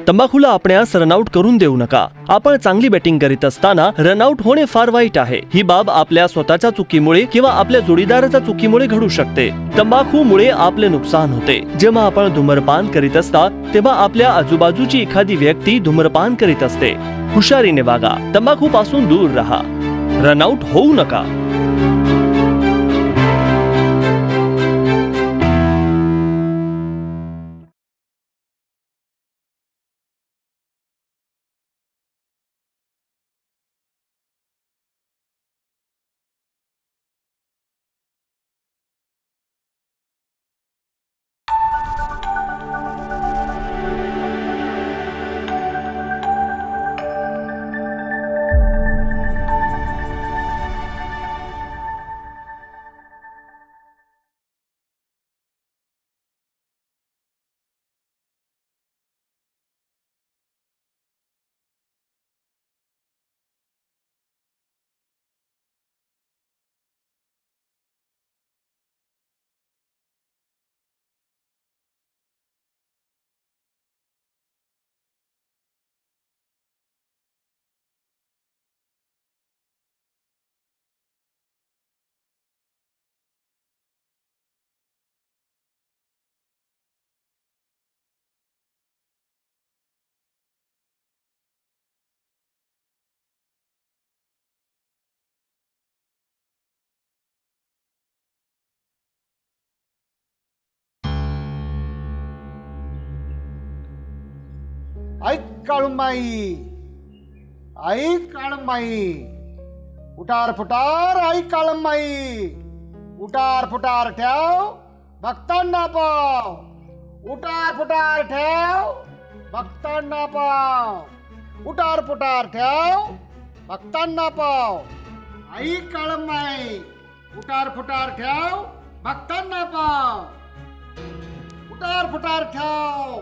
तंबाखूला आपणास रनआउट करून देऊ नका. आपण चांगली बॅटिंग करीत असताना रनआउट होणे फार वाईट आहे. ही बाब आपल्या स्वतःच्या चुकीमुळे किंवा आपल्या जोडीदाराच्या चुकीमुळे घडू शकते. तंबाखूमुळे आपले नुकसान होते. जेव्हा आपण धूम्रपान करीत असता तेव्हा आपल्या आजूबाजूची एखादी व्यक्ती धूम्रपान करीत असते. हुशारीने वागा. तंबाखू पासून दूर राहा. रनआउट होऊ नका. ऐक काळूबाई, ऐक काळूबाई, उटार फुटार ऐक काळूबाई, उटार फुटार ठेव भक्तांना पाव, उटार फुटार ठेव भक्तांना पाव, उटार फुटार ठेव भक्तांना पाव. ऐक काळूबाई, उटार फुटार ठेव भक्तांना पाव, उटार फुटार ठेव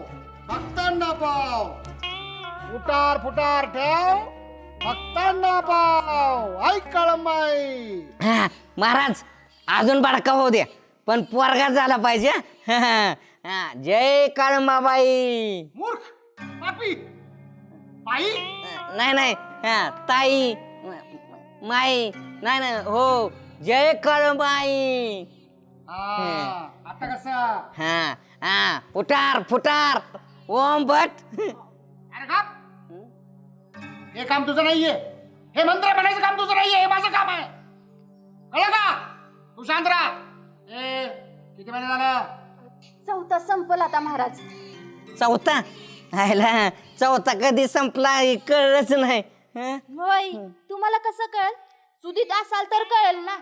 भक्तांना पाव, उटार फुटार ठेव भक्तांना पाव. ऐक काळूबाई. महाराज अजून बडका होऊ द्या पण पोरगा झाला पाहिजे. जय काळंबाबाई. मूर्ख पापी बाई. नाही नाही ताई माई नाही नाही हो जय काळंबाई. आता कसं? हा फुटार फुटार ओम भट. अरे का हे काम तुझं नाहीये. हे मंत्र म्हणायचं काम तुझं नाहीये. हे माझं काम आहे. कळलं का? तू शांत राहा. किती महिने झालं? चौथा संपला आता महाराज. चौथा आयला चौथा कधी संपला हे कळलंच नाही. होय, तुम्हाला कसं कळल? सुधीत असाल तर कळेल ना.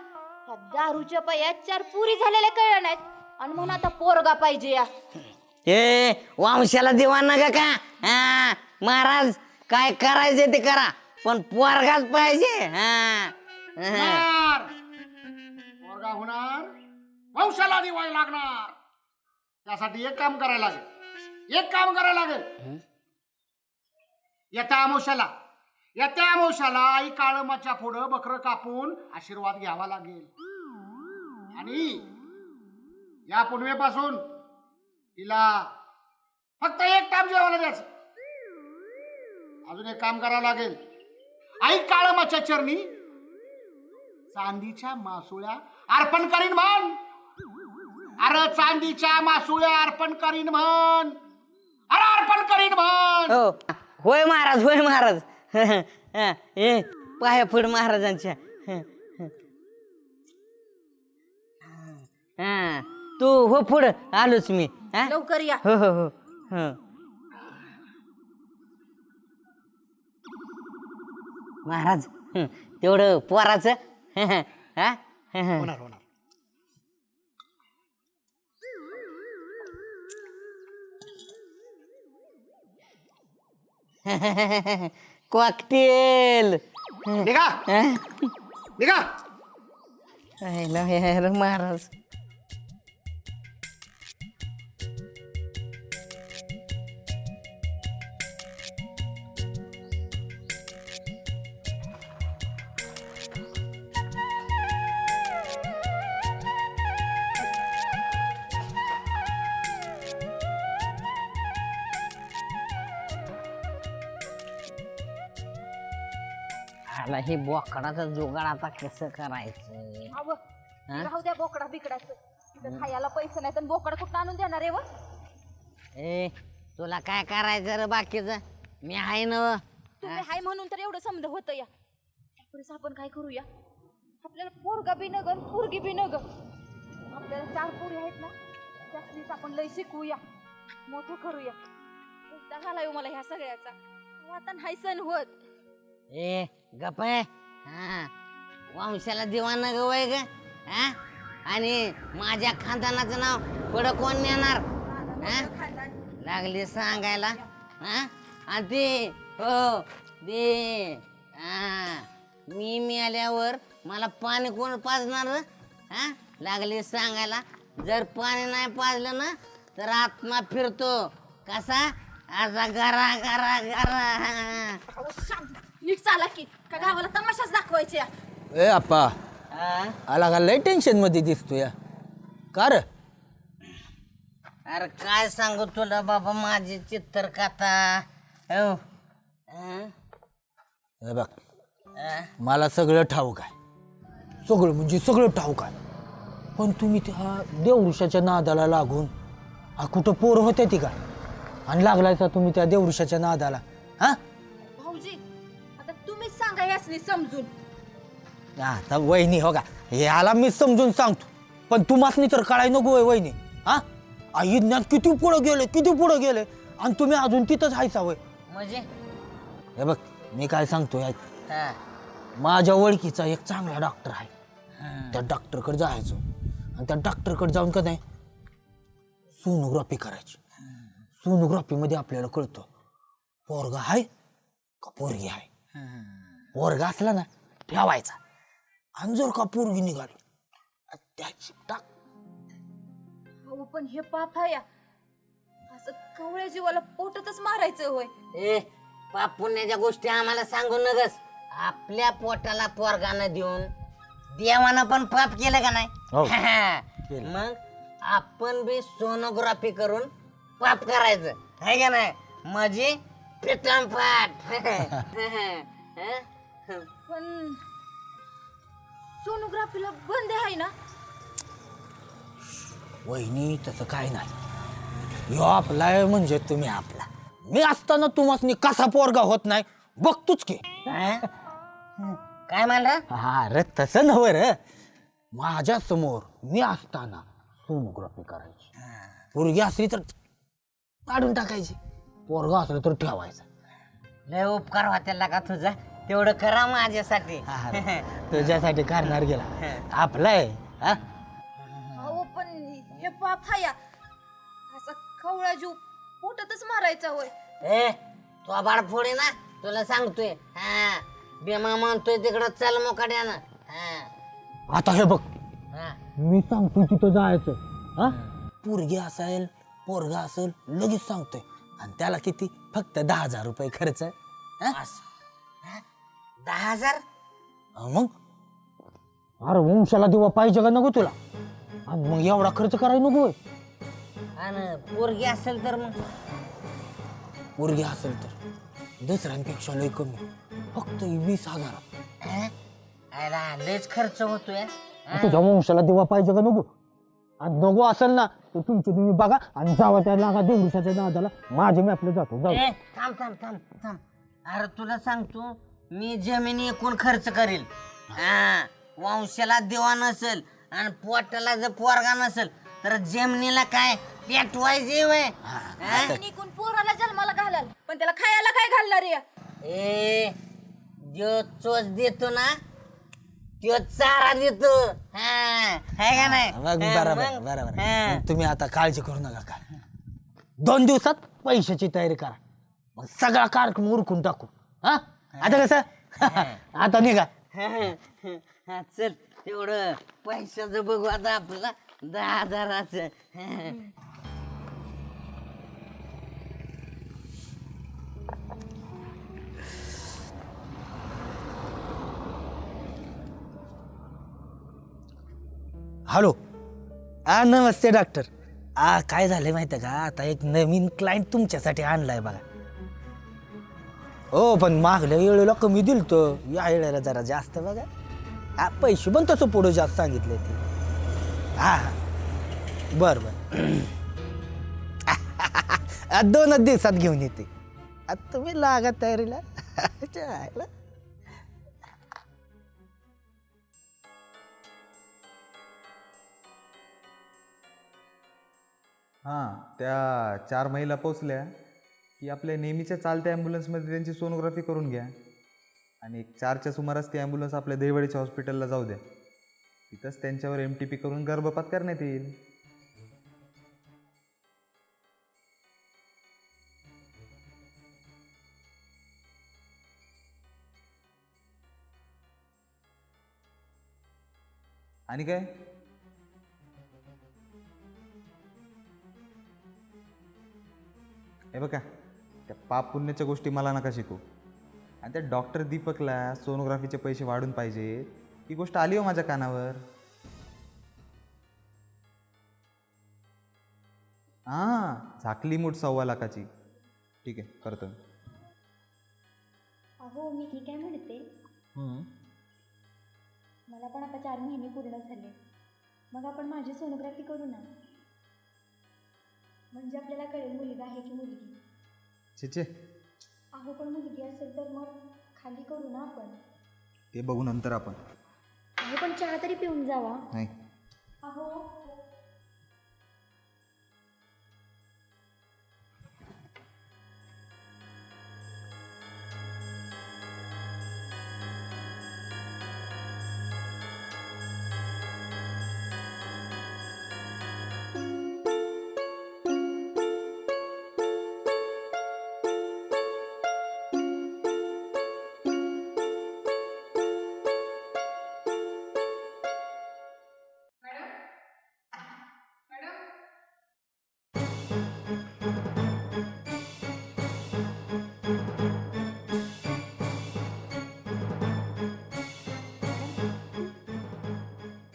ह्या दारूच्या पयात 4 पुरी झालेल्या कळलं नाहीत आणि म्हणून आता पोरगा पाहिजे या. ए वंशाला दिवा नका का? महाराज काय करायचे ते करा पण पोरगाच पाहिजे. पोरगा होणार, वंशाला दिवाळी लागणार. त्यासाठी एक काम करायला लागेल. एक काम करायला लागेल. येत्या अमावस्याला आई काळमाच्या पुढं बकरं कापून आशीर्वाद घ्यावा लागेल. आणि या पुनवेपासून तिला फक्त एक टाइम जेवायला द्यायचं. अजून एक काम करावं लागेल. आई काळमाच्या चरणी चांदीच्या मासुळ्या अर्पण करीन म्हण. अरे चांदीच्या मासुळ्या अर्पण करीन म्हण. अरे अर्पण करीन म्हण. हो होय महाराज होय महाराज. ए पाया पुढ महाराजांच्या. तू हो पुढ आलोच मी. लवकर या. हो हो हो हो. महाराज तेवढं पोराचं. होणार होणार. कॉकटेल निघा निघा. महाराज आला हे बोकडाचं जुगाड आता कसं करायचं? अव हा? राहू द्या बोकडा बिकडाचं. तिथं खायला पैसे नाही तर बोकड कुठं आणून देणार आहे व? ए तुला काय करायचं रे बाकीचं? मी आहे ना. तुम्ही हाय म्हणून तर एवढं समज होतं या. त्यापुढेच आपण काय करूया, आपल्याला पोरगा बी नगन पोरगी बी नगन. आपल्याला 4 पोरी आहेत ना, त्यातलीच आपण लय शिकवूया, मोठं करूया. एकदा झालाय हो मला ह्या सगळ्याचा, आता नाही सण होत. ए गप आहे. हा वंशाला दिवाना ग वय ग. हा आणि माझ्या खानदानाचं नाव पुढं कोण नेणार? हा लागली सांगायला. हा आणि ते हो दे मी आल्यावर मला पाणी कोण पाजणार? हा लागली सांगायला. जर पाणी नाही पाजलं ना तर आत्मा फिरतो कसा असा गरा गरा गरा. अहो, शांत. नीट चाला की का गावाला तमाशाच दाखवायचे या? ए आप्पा हा? आला का लय टेन्शन मध्ये दिसतोय का रे? अरे काय सांगू तुला बाबा माझी चित्रकथा. हो हे बघ मला सगळं ठाऊक आहे, सगळं म्हणजे सगळं ठाऊक आहे. पण तुम्ही त्या देवऋषाच्या नादाला लागून कुठं पोर होते ती का? आणि लागलायचा तुम्ही त्या देवऋषाच्या नादाला. हा भाऊजी आता तुम्हीच सांगा यासनी समजून. आता वहिनी हो का, ह्याला मी समजून सांगतो, पण तुम्हासनी तर कळाय नको होय वहिनी. हा विज्ञान किती पुढं गेले आणि तुम्ही अजून तिथंच हायसा वय. म्हणजे हे बघ मी काय सांगतोय ऐक. हा. माझ्या ओळखीचा एक चांगला डॉक्टर आहे, त्या डॉक्टरकडे जायचं आणि त्या डॉक्टरकडे जाऊन का नाही सोनोग्राफी करायची. सोनोग्राफी मध्ये आपल्याला कळतं पोरगा आहे का पोरगी आहे. पोरगा असला ना ठेवायचा, आणि जर का पोरगी निघाली त्याची टाक. अहो पण हे पाप आहे या. असं कवळ्या जीवाला पोटातच मारायचं होय? ए पाप पुण्याच्या गोष्टी आम्हाला सांगू नगस. आपल्या पोटाला पोरगानं देऊन देवानं पण पाप केलं का हो. नाही? मग आपण बी सोनोग्राफी करून पाप करायचं आहे का नाही? म्हणजे पिटम पाठ. पण सोनोग्राफीला बंद आहे ना? वहिनी तसं काय नाही, ह्यो आपला आहे म्हणजे तुम्ही आपला. मी असताना तुम्हाला कसा पोरगा होत नाही बघतोच की. काय म्हणला? अरे तसं नव्ह रे, माझ्या समोर मी असताना सोनोग्राफी करायची. पोरगी असली तर काढून टाकायची, पोरगा असलं तर ठेवायचं. लय उपकार होत्याला का तुझा, तेवढं करा माझ्यासाठी. तुझ्यासाठी करणार गेला आपला आहे. हा अहो पण हे पाप आहे या. असा कवळा जीव पोटातच मारायचा होय? ए तू बाळ फोडे ना, तुला सांगतोय. हा बेमा म्हणतोय तिकडं चल मोकाड्यानं. हा आता हे बघ हा. मी सांगतोय तिथं जायचं. हा पोरगी असेल पोरगा असेल लगेच सांगतोय, आणि त्याला किती फक्त 10,000 रुपये खर्च. हा? असं. हा? 10,000? मग अरे वंशाला दिवा पाहिजे का नको तुला, आणि मग एवढा खर्च करायला नको होय. आणि पोरगी असेल तर मग पोरगी असेल तर दुसऱ्यांपेक्षा लय कमी, फक्त 20,000. हा? आयला लयच खर्च होतोय. तुझ्या वंशाला दिवा पाहिजे का नको, आणि नको असेल ना तर तुमची तुम्ही बघा आणि जावा त्या लागा देवृषाच्या नादाला. माझे मी आपलं जातो जाऊ. ए, थांब थांब थांब थांब. अरे तुला सांगतो मी जमिनी एकूण खर्च करील. हा वंशाला देवा नसेल आणि पोटाला जर पोरगा नसेल तर जमिनीला काय पेटवायचे वय. निघून पोराला जन्माला घालाल, पण त्याला खायला काय घालणार आहे? ए जो चोच देतो ना तो चारा देतो. हा है का नाही? बघ, हा, बरोबर मग? बरोबर. हा. मग तुम्ही आता काळजी करू नका काय, 2 दिवसात पैशाची तयारी करा, मग सगळा कार्यक्रम उरकून टाकू. हा आता कसं आता निघा. हा, चल तेवढं पैशाचं बघू आता आपल्याला 10,000चं. हॅलो. नमस्ते डॉक्टर. काय झालंय माहिती आहे का, आता एक नवीन क्लायंट तुमच्यासाठी आणलाय बघा. हो पण मागल्या वेळेला कमी दिल तर या वेळेला जरा जास्त बघा. हा पैसे पण तसं पुढे जास्त सांगितले ते. हा बर बर. 2 दिवसात घेऊन येते. आता तुम्ही लागा तयारीला. जायला. हां त्या 4 महिला पोचल्या की आपल्या नेहमीच्या चालत्या ॲम्ब्युलन्समध्ये त्यांची सोनोग्राफी करून घ्या आणि 4च्या सुमारास ती ॲम्ब्युलन्स आपल्या देववाडीच्या हॉस्पिटलला जाऊ द्या. तिथंच त्यांच्यावर MTP करून गर्भपात करण्यात येईल. आणि काय हे बघा, त्या पाप पुण्याच्या गोष्टी मला नका शिकू. आणि त्या डॉक्टर दीपकला सोनोग्राफीचे पैसे वाढून पाहिजेत ही गोष्ट आली हो माझ्या कानावर. हां झाकली मूठ 1.25 लाखाची. ठीक आहे करतो. अहो मी ठीक आहे म्हणते. मला पण आता 4 महिने पूर्ण झाले. मग आपण माझी सोनोग्राफी करू ना, म्हणजे आपल्याला कळेल मुलगा आहे की मुलगी. छे अहो पण मुलगी असेल तर मग खाली करू ना आपण. ते बघू नंतर आपण. अहो पण चहा तरी पिऊन जावा. नाही अहो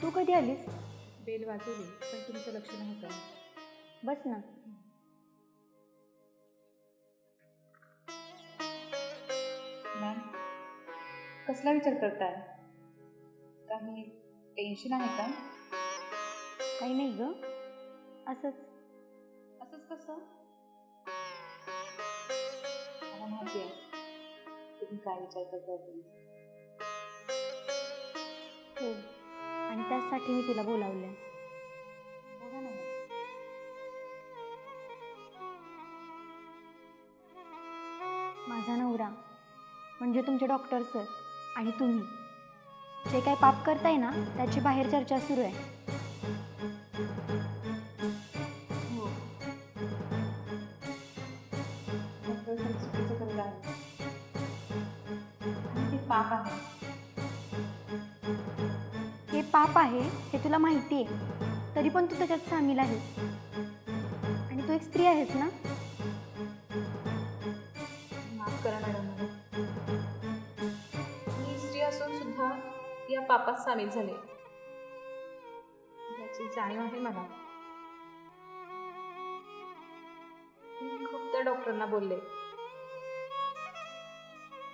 तू कधी आलीस? बेल वाजवली पण तुमचं लक्ष नव्हतं. बस ना. मॅम कसला विचार करताय? काही टेन्शन आहे का? काही नाही ग, असंच. असंच कसं? मला माहिती आहे तुम्ही काय विचार करताय ते. हो, आणि त्यासाठी मी तुला बोलावलं. बघा ना मॅम. माझा नवरा म्हणजे तुमचे डॉक्टर सर आणि तुम्ही जे काही पाप करताय ना त्याची बाहेर चर्चा सुरू आहे. हो डॉक्टर साहेब चुकीचं करत आहे आणि ते पाप आहे. हे पाप आहे हे तुला माहिती आहे, तरी पण तू त्याच्यात सामील आहेस. आणि तू एक स्त्री आहेस ना. माफ करा मॅडम मला. मी स्त्री असून सुद्धा या पापात सामील झाले याची जाणीव आहे मला. मी खूप त्या डॉक्टरांना बोलले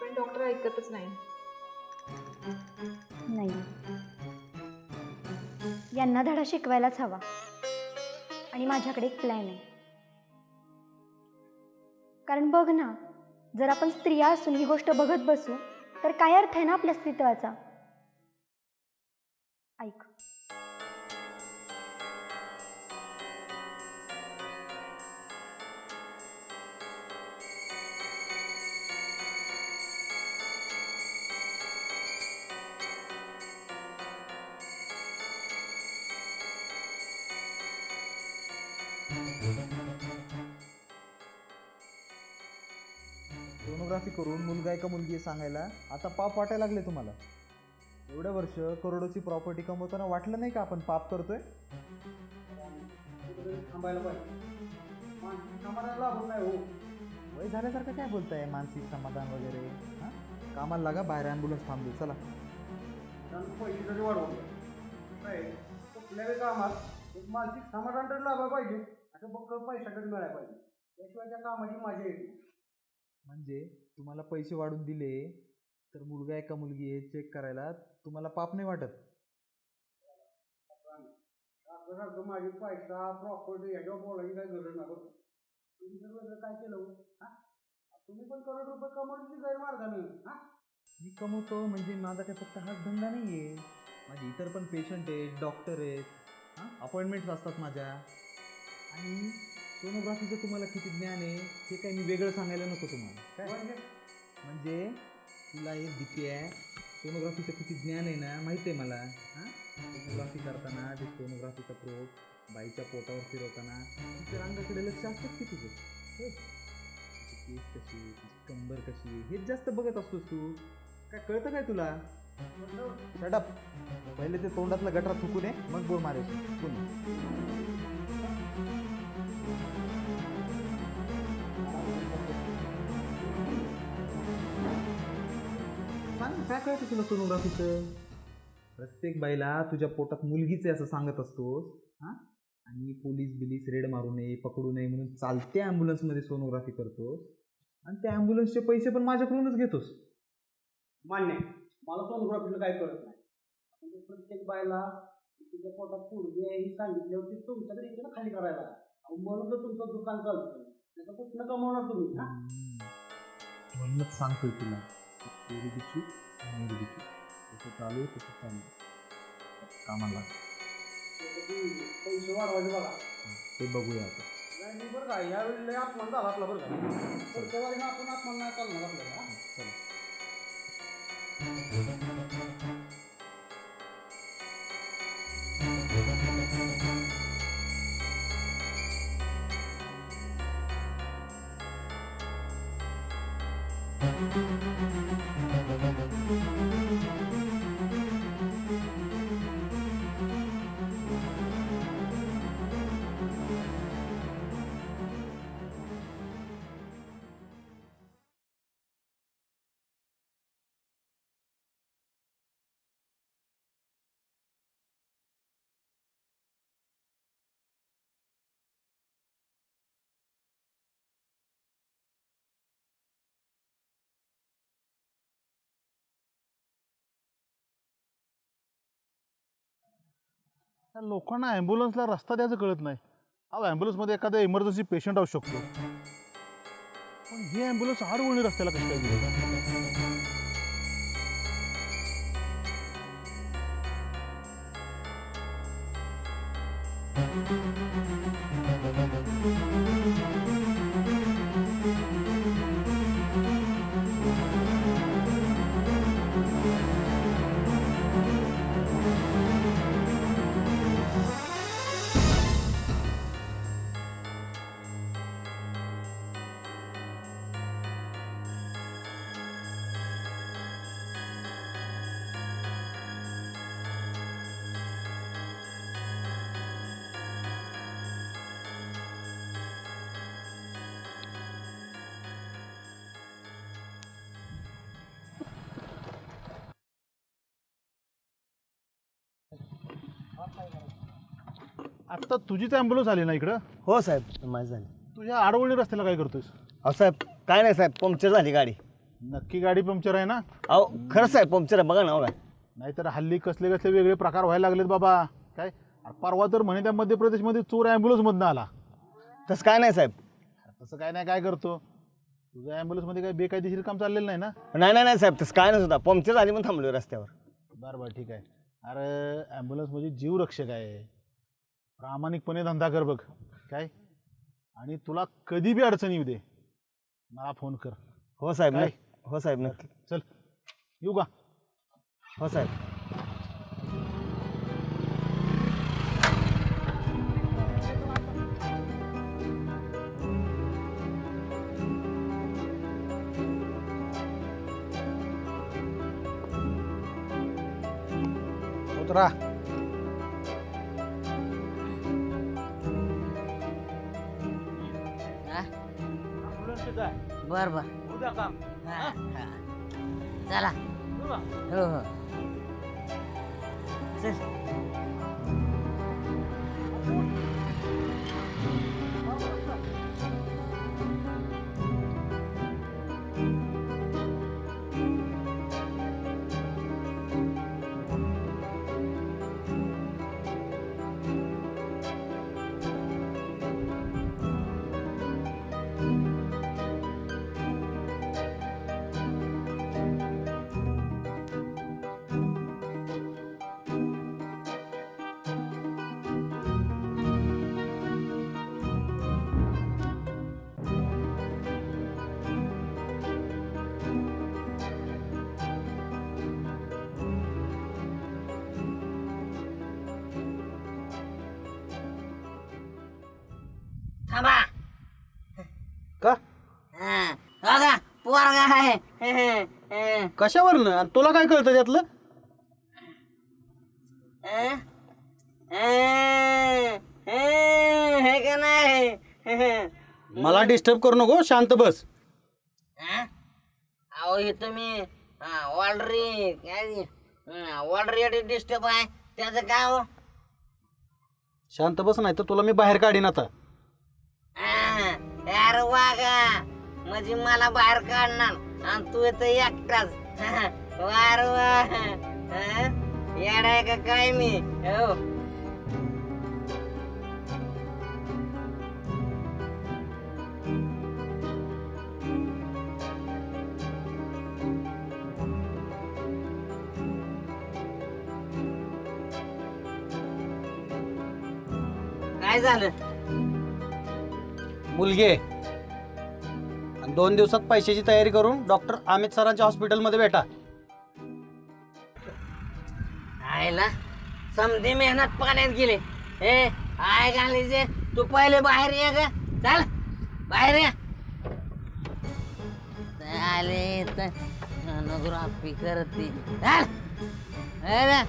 पण डॉक्टर ऐकतच नाही. नाही, यांना धडा शिकवायलाच हवा. आणि माझ्याकडे एक प्लॅन आहे. कारण बघ ना, जर आपण स्त्रिया असून ही गोष्ट बघत बसू तर काय अर्थ आहे ना आपल्या अस्तित्वाचा. ऐक. सोनोग्राफी करून मुलगा आहे का मुलगी आहे सांगायला आता पाप वाटायला लागले तुम्हाला. एवढ्या वर्ष करोडोची प्रॉपर्टी कमवताना वाटलं नाही का आपण पाप करतोय. थांबायला पाहिजे. मानसिक समाधान लाभत नाही हो. वय झाल्यासारखं काय बोलताय मानसिक समाधान वगैरे. हां कामाला लागा, बाहेर ॲम्ब्युलन्स थांबली. चला कारण पैसे तरी वाढवले नाही. कुठल्याही कामात एक मानसिक समाधान तरी लाभायला पाहिजे. असं बघ पैसा तरी मिळायला पाहिजे. त्याशिवाय त्या कामाची मजा येते. म्हणजे तुम्हाला पैसे वाढून दिले तर मुलगा आहे का मुलगी हे चेक करायला तुम्हाला पाप नाही वाटत? सारखं माझी पैसा प्रॉपर्टी याच्यावर बोलायची काय गरज नाही बरं. तुम्ही जर वेगळं काय केलं हो? हा? तुम्ही पण करोड रुपये कमवली गैरमार्गानं. हा? मी कमवतो म्हणजे माझा काय फक्त हाच धंदा नाही आहे. माझे इतर पण पेशंट आहेत, डॉक्टर आहेत, हां अपॉइंटमेंट्स असतात माझ्या. आणि सोनोग्राफीचं तुम्हाला किती ज्ञान आहे हे काय मी वेगळं सांगायला नको तुम्हाला. काय म्हणजे तुला एक भीती आहे, सोनोग्राफीचं किती ज्ञान आहे ना माहीत आहे मला. हां सोनोग्राफी करताना ते सोनोग्राफीचा प्रोब बाईच्या पोटावर फिरवताना तिच्या अंगाकडे लक्ष असतंच की तुझं. होय तिची केस कशी, तिची कंबर कशी हेच जास्त बघत असतोस तू. काय कळतं काय तुला? शटअप. पहिले ते तोंडातला गटरा थुकू दे मग बोल मारायची. सांग काय कळतं तुला सोनोग्राफीचं? प्रत्येक बाईला तुझ्या पोटात मुलगीच आहे असं सांगत असतोस. हां आणि पोलीस बिलीस रेड मारू नये, पकडू नये म्हणून चालत्या ॲम्ब्युलन्समध्ये सोनोग्राफी करतोस आणि त्या ॲम्ब्युलन्सचे पैसे पण माझ्याकडूनच घेतोस. मान्य आहे. मला सोनोग्राफीला काय कळत नाही. म्हणजे प्रत्येक बायला तिच्या पोटात पोरगी आहे ही सांगितली होती तुमच्याकडे इकडे खाली करायला. म्हणून तर तुमचं दुकान चालतं. त्याचं कुठलं कमवणार तुम्ही? हा म्हणूनच सांगतोय तुला तेरी बिचू मेरी बिचू. तसं चालू आहे तसं चालू कामाला लाग. पैसे वाढवायचे बघा. ते बघूया आता. नाही बरं का यावेळी लय अपमान झाला आपला बरं का. पुढच्या वारीनं आपण अपमान नाही चालणार आपल्याला. चला. त्या लोकांना ॲम्ब्युलन्सला रस्ता द्यायचं कळत नाही. अहो ॲम्ब्युलन्समध्ये एखादा इमर्जन्सी पेशंट असू शकतो, पण ही ॲम्ब्युलन्स आडवळणी रस्त्याला कशी काय गेली? आत्ता तुझीच ॲम्ब्युलन्स आली ना इकडं? हो साहेब, माझी झाली. तुझ्या आडवळणी रस्त्याला काय करतोयस? अहो साहेब काय नाही साहेब, पंक्चर झाली गाडी. नक्की गाडी पंक्चर आहे ना? अहो खरं साहेब पंक्चर आहे, बघा ना. हो काय नाहीतर हल्ली कसले कसले वेगळे प्रकार व्हायला लागलेत बाबा. काय परवा तर म्हणे त्या मध्य प्रदेशमध्ये चोर ॲम्ब्युलन्समधनं आला. तसं काय नाही साहेब. तसं काय नाही, काय करतो तुझ्या ॲम्ब्युलन्समध्ये काय बेकायदेशीर काम चाललेलं नाही ना? नाही नाही नाही साहेब, तसं काय नाही सुद्धा. पंक्चर झाली म्हणून थांबलो रस्त्यावर. बरं बरं ठीक आहे. अरे ॲम्ब्युलन्स म्हणजे जीवरक्षक आहे, प्रामाणिकपणे धंदा कर बघ काय. आणि तुला कधी बी अडचण येऊ दे, मला फोन कर. हो साहेब. काय? हो साहेब नक्की. चल येऊ का? हो साहेब. उतरा. बर बर हा, हा. चला हो हो चल. थांबा का बघा पोरगा आहे कशावरनं आणि तुला काय कळतं त्यातलं हे का नाही मला डिस्टर्ब करू नको शांत बस अहो हे तुम्ही ऑलरेडी डिस्टर्ब आहे त्याचं काय हो शांत बस नाही तर तुला मी बाहेर काढीन आता यार वागा म्हणजे मला बाहेर काढणार आणि तू इथं एकटाच वार वा येडाय का काय मी हो काय झालं मुलगी आहे आणि 2 दिवसात पैशाची तयारी करून डॉक्टर अमित सरांच्या हॉस्पिटलमध्ये भेटा आयला समधी मेहनत पाण्यात गेले हे आय घालीचे तू पहिले बाहेर ये ग चल बाहेर ये आले तर सोनोग्राफी करते चल अरे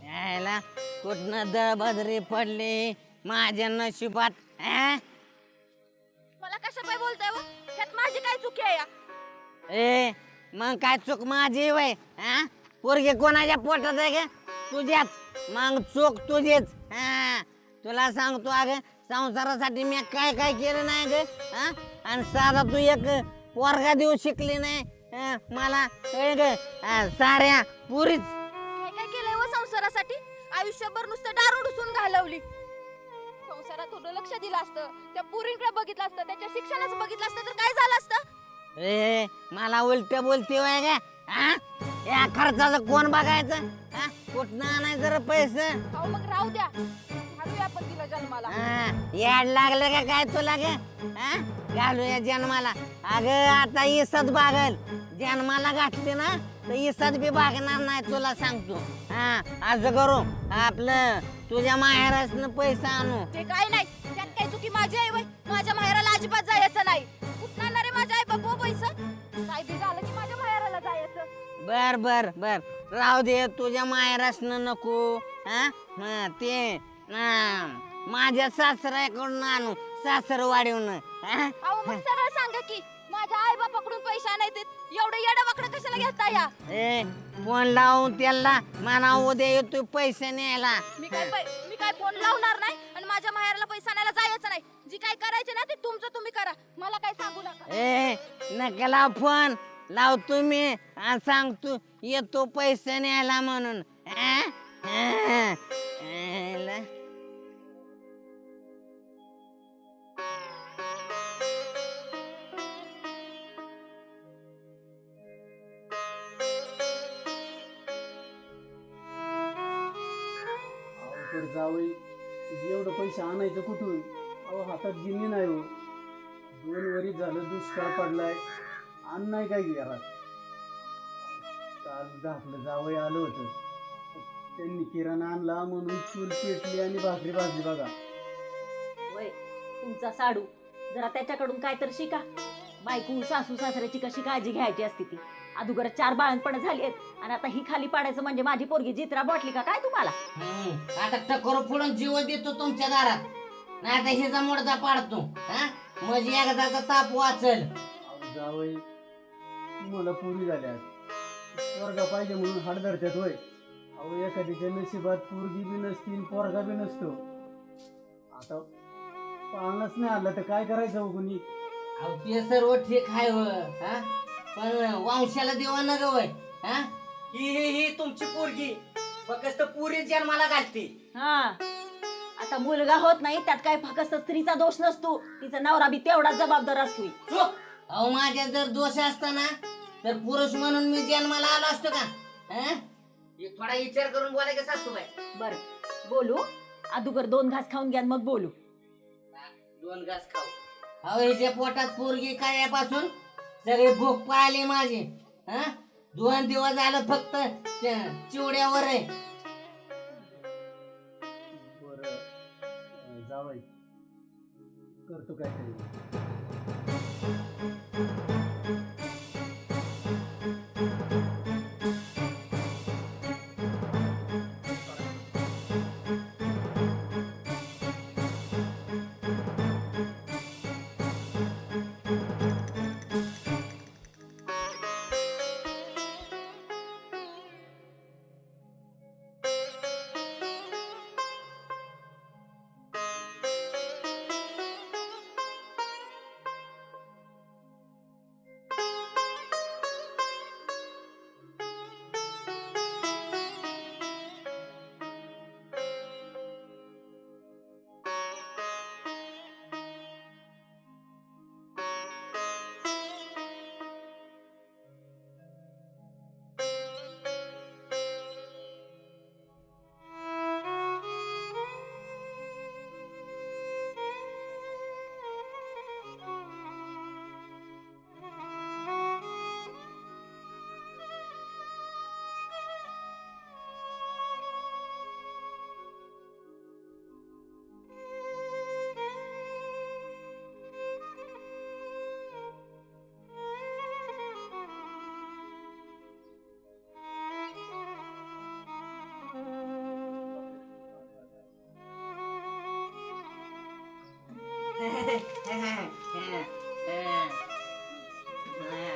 यायला कुठनं दळबदरी पडली माझ्या नशिबात मला कशा काय बोलताय हो? त्यात माझी काय चुकी आहे या? ए मग काय चूक माझी वय हा पोरगे कोणाच्या पोटात आहे का तुझ्याच मग चूक तुझीच हा तुला सांगतो अगं संसारासाठी मी काय काय केलं नाही ग हा आणि साधा तू एक पोरगा देऊ शिकली नाही मला कळ ग साऱ्या पुरीच काय काय केलंय व संसारासाठी आयुष्यभर नुसतं दारू ढुसून घालवली संसारात थोडं लक्ष दिलं असतं त्या पुरींकडे बघितलं असतं त्याच्या शिक्षणाचं बघितलं असतं तर काय झालं असतं ए मला उलट बोलते वय ग हा या खर्चाचं कोण बघायचं हा कुठनं आणायचं रे पैसे अहो मग राहू द्या घालूया आपण तिला जन्माला याड लागलं का काय तुला ग हा घालूया जन्माला अगं आता इसत बागल जन्माला घातली ना तर इसत बी बागणार नाही तुला सांगतो हा असं करू आपलं तुझ्या माहेरासनं पैसा आणू ते काय नाही त्यात काय चुकी माझी आहे वय माझ्या माहेराला अजिबात जायचं नाही कुठं आणणार आहे माझ्या आई बाबा पैसा काय बी झालं की माझ्या माहेराला जायचं बर बर बर राहू दे तुझ्या माहेरासनं नको हा ते माझ्या सासऱ्याकडून आणू सासर वाढवून अहो मग सरळ सांगा की माझ्या आई बापाकडून पैसे आणायचे एवढं येडं वाकडं कशाला घेता या ए फोन लावून त्याला म्हणा उद्या येतो पैसे न्यायला मी काय फोन लावणार नाही आणि माझ्या माहेराला पैसा आणायला जायचं नाही जी काय करायचे ना ते तुमचं तुम्ही करा मला काय सांगू नका ए नका लाव फोन लावतो मी आणि सांगतो येतो पैसे न्यायला म्हणून जावई एवढं पैसे आणायचं कुठून अहो हातात गिन्नी नाही हो 2 वरी झालं दुष्काळ पडलाय अन्न नाही काय घरात काल आपलं जावई आलं होतं त्यांनी किराणा आणला म्हणून चूल पेटली आणि भाकरी भाजली बघा वय तुमचा साडू जरा त्याच्याकडून काय तर शिका बायको सासू सासऱ्याची कशी काळजी घ्यायची असते ती अगोदर 4 बाळणपण झाली आहेत आणि आता ही खाली पाडायचं म्हणजे माझी पोरगी जित्रा बोटली का काय तुम्हाला आता टकोर फोडून जीव देतो तुमच्या दारात नाही आता हिचा मुडदा पाडतो म्हणजे एकदाचा ताप वाचल जावई मला पोरी झाल्या पोरगा पाहिजे म्हणून हाड धरत्यात होय अहो एखाद्याच्या नशिबात पोरगी बी नसती पोरगा बी नसतो आता पाळणच नाही आलं तर काय करायचं हो कोणी अहो ते सर्व ठीक आहे पण वंशाला देवा न गवय ही तुमची पोरगी फक्त पुरी जन्माला घालते हा आता मुलगा होत नाही त्यात काय फक्त स्त्रीचा दोष नसतो तिचा नवरा बी तेवढाच जबाबदार असतो चूक अहो माझ्या जर दोष असताना तर पुरुष म्हणून मी जन्माला आलो असतो का थोडा विचार करून बोलाय का सासूबाई बर बोलू अगोदर 2 घास खाऊन घ्या मग बोलू 2 घास खाऊ अहो हिच्या पोटात पोरगी कायापासून सगळे भूक पाळली माझी 2 दिवस झालं फक्त चिवड्यावर आहे करतो काहीतरी.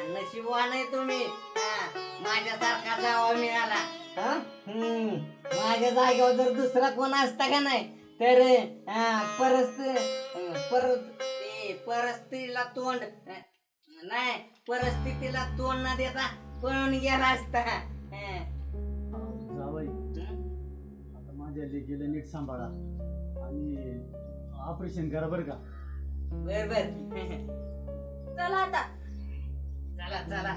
नशीबवान आहे तुम्ही. माझ्यासारखा जावा मिळाला. माझ्या जागेवर जर दुसरा कोण असता का नाही तर परिस्थितीला तोंड नाही, परिस्थितीला तोंड न देता पळून गेला असता. जावई, आता माझ्या लेकीला नीट सांभाळा आणि ऑपरेशन करा बरं का. बर बर. चला आता. चला चला.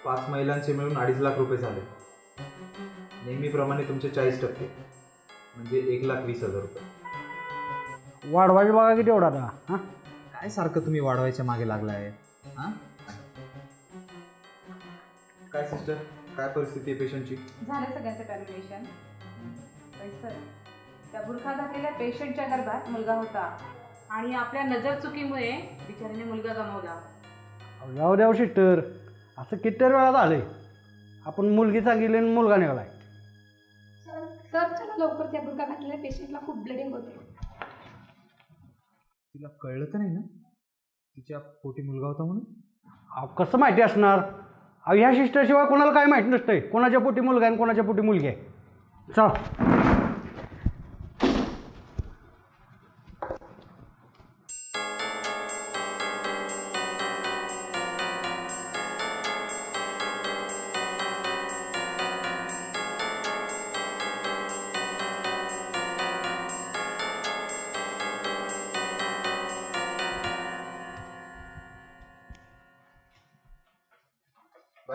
पाच महिलांचे मिळून 2.5 लाख रुपये झाले. नेहमीप्रमाणे तुमचे 40% म्हणजे 1,20,000 रुपये. वाढवायचे बघा किती एवढा आता. हां, काय सारखं तुम्ही वाढवायच्या मागे लागलाय? हां, काय सिस्टर, काय परिस्थिती आहे पेशंटची? झालं सगळ्यांचं कॅल्क्युलेशन. पण सर, त्या बुरखा घातलेल्या पेशंटच्या गर्भात मुलगा होता आणि आपल्या नजर चुकीमुळे बिचारीने मुलगा गमावला. जाऊ द्या सिस्टर, असं किती वेळा झालंय. आपण मुलगी सांगितली आणि मुलगा निघालाय. सर चला लवकर, त्या बुरखा घातलेल्या पेशंटला खूप ब्लिडिंग होते. तिला कळलं तर नाही ना तिच्या पोटी मुलगा होता म्हणून? कसं माहिती असणार? ह्या सिस्टरशिवाय कोणाला काय माहीत नसतंय कोणाच्या पोटी मुलगा आहे आणि कोणाच्या पोटी मुलगी आहे. चल.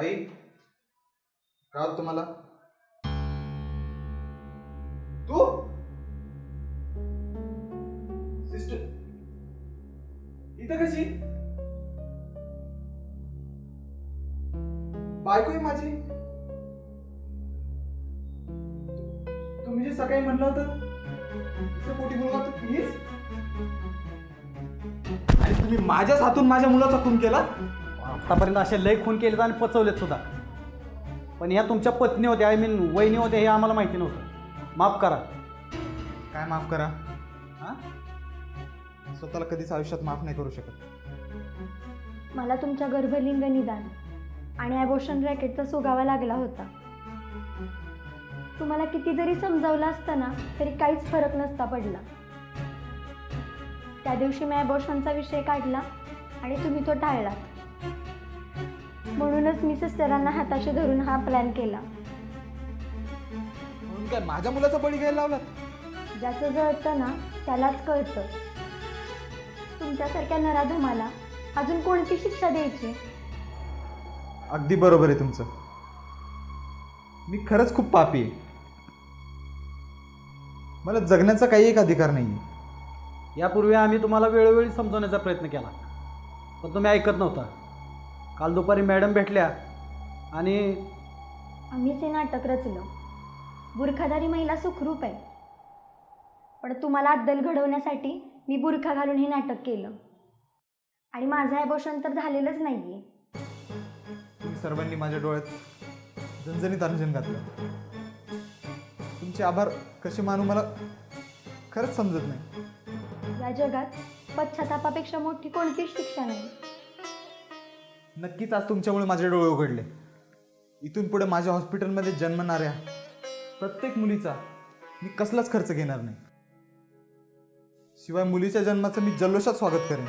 बाई का तुम्हाला तू सिस्टर इथं कशी बायको आहे माझी. तुम्ही जे सकाळी म्हणलं होतं तिचं पोटी मुलगा होता प्लीज, आणि तुम्ही माझ्याच हातून माझ्या मुलाचा खून केला. आतापर्यंत असे लय खून केलेत आणि पचवलेत सुद्धा, पण ह्या तुमच्या पत्नी होत्या, आय मीन वहिनी होत्या, हे आम्हाला माहिती नव्हतं. माफ करा. काय माफ करा? हा, स्वतःला कधीच आयुष्यात माफ नाही करू शकत. मला तुमच्या गर्भलिंग निदान आणि ॲबॉर्शन रॅकेटचा सुगावा लागला होता. तुम्हाला किती जरी समजावलं असतं ना तरी काहीच फरक नसता पडला. त्या दिवशी मी ॲबॉर्शनचा विषय काढला आणि तुम्ही तो टाळलात. म्हणूनच मी सिस्टरांना हाताशी धरून हा प्लॅन केला. म्हणून काय माझ्या मुलाचा बळी घ्यायला लावला? ज्याचं जळतं ना त्यालाच कळतं. तुमच्यासारख्या नराधमाला अजून कोणती शिक्षा द्यायची? अगदी बरोबर आहे तुमचं. मी खरंच खूप पापी आहे. मला जगण्याचा काही एक अधिकार नाही. यापूर्वी आम्ही तुम्हाला वेळोवेळी समजवण्याचा प्रयत्न केला, पण तुम्ही ऐकत नव्हता. काल दुपारी मॅडम भेटल्या आणि आम्हीच हे नाटक रचलं. बुरखाधारी महिला सुखरूप आहे, पण तुम्हाला अद्दल घडवण्यासाठी मी बुरखा घालून हे नाटक केलं. आणि माझं ॲबॉर्शन तर झालेलंच नाही आहे. तुम्ही सर्वांनी माझ्या डोळ्यात झणझणीत अंजन घातलं. तुमचे आभार कसे मानू मला खरंच समजत नाही. या जगात पश्चातापापेक्षा मोठी कोणतीच शिक्षा नाही. नक्कीच आज तुमच्यामुळे माझे डोळे उघडले. इथून पुढे माझ्या हॉस्पिटलमध्ये जन्मणाऱ्या प्रत्येक मुलीचा मी कसलाच खर्च घेणार नाही. शिवाय मुलीच्या जन्माचं मी जल्लोषात स्वागत करेन.